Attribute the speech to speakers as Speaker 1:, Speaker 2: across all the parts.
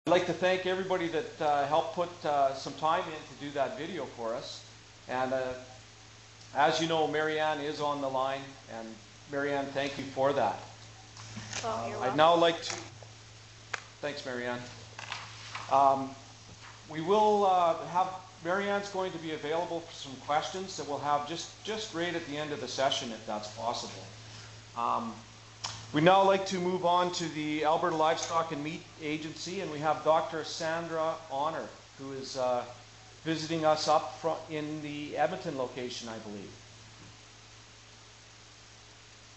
Speaker 1: I'd like to thank everybody that helped put some time in to do that video for us. And as you know, Marianne is on the line, and Marianne, thank you for that. I'd now like to, thanks Marianne. We will have, Marianne's going to be available for some questions that we'll have just right at the end of the session, if that's possible. We'd now like to move on to the Alberta Livestock and Meat Agency, and we have Dr. Sandra Honor, who is visiting us up front in the Edmonton location, I believe.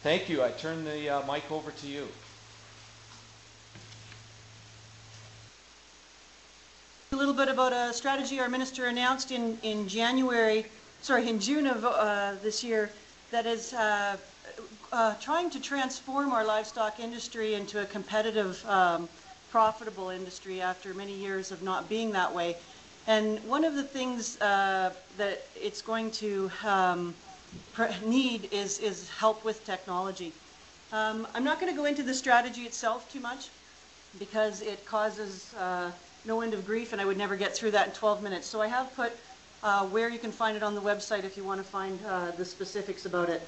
Speaker 1: Thank you. I turn the mic over to you.
Speaker 2: A little bit about a strategy our minister announced in June of this year that is trying to transform our livestock industry into a competitive, profitable industry after many years of not being that way. And one of the things that it's going to need is help with technology. I'm not going to go into the strategy itself too much because it causes no end of grief, and I would never get through that in 12 minutes. So I have put where you can find it on the website if you want to find the specifics about it.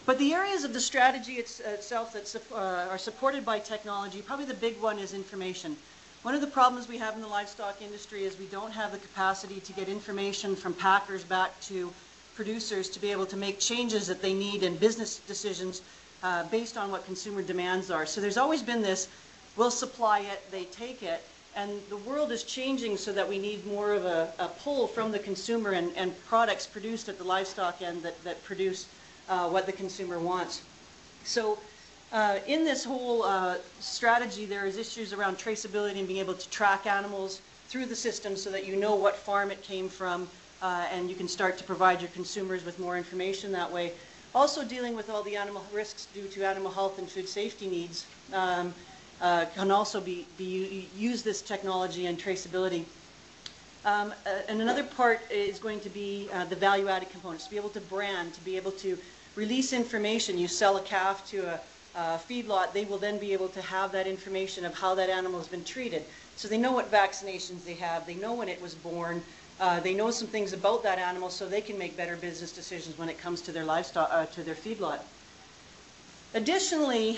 Speaker 2: But the areas of the strategy itself that are supported by technology, probably the big one is information. One of the problems we have in the livestock industry is we don't have the capacity to get information from packers back to producers to be able to make changes that they need in business decisions based on what consumer demands are. So there's always been this, we'll supply it, they take it, and the world is changing so that we need more of a pull from the consumer and products produced at the livestock end that produce what the consumer wants. So in this whole strategy, there is issues around traceability and being able to track animals through the system so that you know what farm it came from, and you can start to provide your consumers with more information that way. Also dealing with all the animal risks due to animal health and food safety needs can also use this technology and traceability. And another part is going to be the value-added components, to be able to brand, to be able to release information. You sell a calf to a feedlot, they will then be able to have that information of how that animal has been treated. So they know what vaccinations they have, they know when it was born, they know some things about that animal so they can make better business decisions when it comes to their livestock, to their feedlot. Additionally,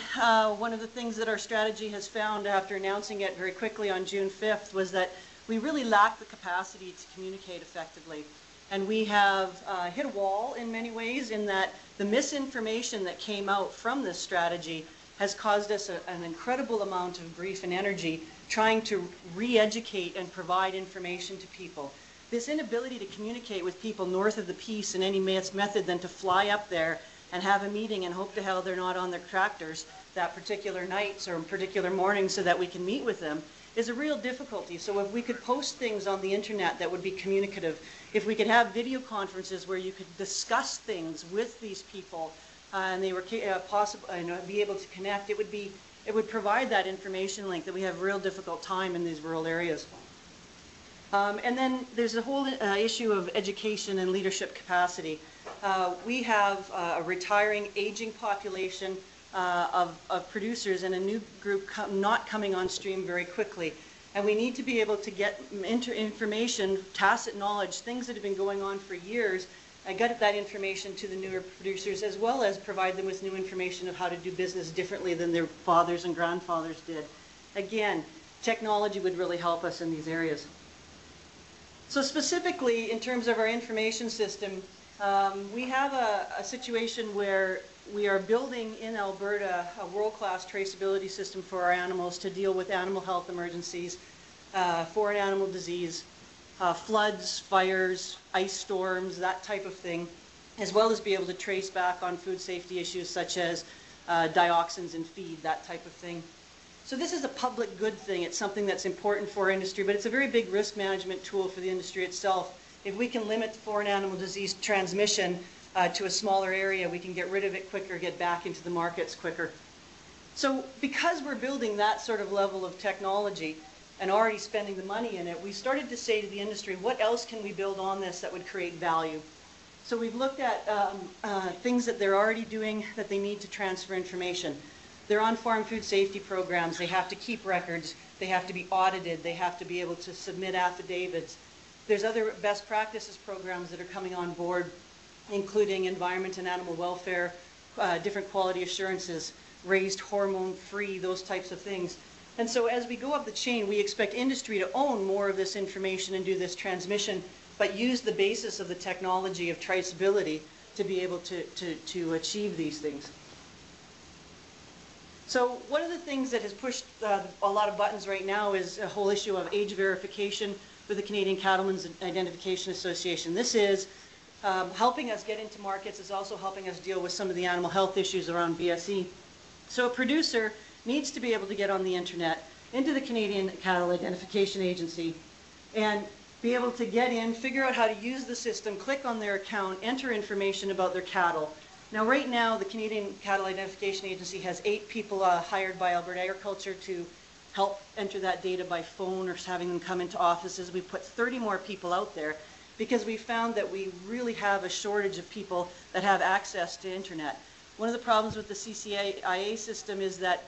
Speaker 2: one of the things that our strategy has found after announcing it very quickly on June 5th was that we really lack the capacity to communicate effectively. And we have hit a wall in many ways in that the misinformation that came out from this strategy has caused us an incredible amount of grief and energy trying to re-educate and provide information to people. This inability to communicate with people north of the Peace in any method than to fly up there and have a meeting and hope to hell they're not on their tractors that particular nights or particular mornings so that we can meet with them is a real difficulty. So if we could post things on the internet that would be communicative, if we could have video conferences where you could discuss things with these people and they were possible, be able to connect, it would provide that information link that we have a real difficult time in these rural areas. And then there's the whole issue of education and leadership capacity. We have a retiring, aging population of producers and a new group not coming on stream very quickly. And we need to be able to get information, tacit knowledge, things that have been going on for years, and get that information to the newer producers, as well as provide them with new information of how to do business differently than their fathers and grandfathers did. Again, technology would really help us in these areas. So specifically, in terms of our information system, we have a situation where we are building in Alberta a world-class traceability system for our animals to deal with animal health emergencies, foreign animal disease, floods, fires, ice storms, that type of thing, as well as be able to trace back on food safety issues such as dioxins in feed, that type of thing. So this is a public good thing. It's something that's important for our industry, but it's a very big risk management tool for the industry itself. If we can limit foreign animal disease transmission to a smaller area, we can get rid of it quicker, get back into the markets quicker. So because we're building that sort of level of technology and already spending the money in it, we started to say to the industry, what else can we build on this that would create value? So we've looked at things that they're already doing that they need to transfer information. They're on farm food safety programs. They have to keep records. they have to be audited, they have to be able to submit affidavits. There's other best practices programs that are coming on board, including environment and animal welfare, different quality assurances, raised hormone-free, those types of things. And so as we go up the chain, we expect industry to own more of this information and do this transmission, but use the basis of the technology of traceability to be able to achieve these things. So one of the things that has pushed a lot of buttons right now is a whole issue of age verification with the Canadian Cattlemen's Identification Association. This is helping us get into markets. It's also helping us deal with some of the animal health issues around BSE. So a producer needs to be able to get on the internet into the Canadian Cattle Identification Agency and be able to get in, figure out how to use the system, click on their account, enter information about their cattle. Now right now the Canadian Cattle Identification Agency has 8 people hired by Alberta Agriculture to help enter that data by phone or having them come into offices. We put 30 more people out there because we found that we really have a shortage of people that have access to internet. One of the problems with the CCIA system is that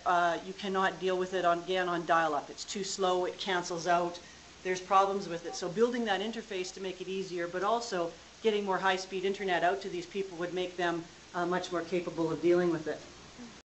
Speaker 2: you cannot deal with it again on dial-up. It's too slow, it cancels out, there's problems with it. So building that interface to make it easier, but also getting more high-speed internet out to these people would make them much more capable of dealing with it.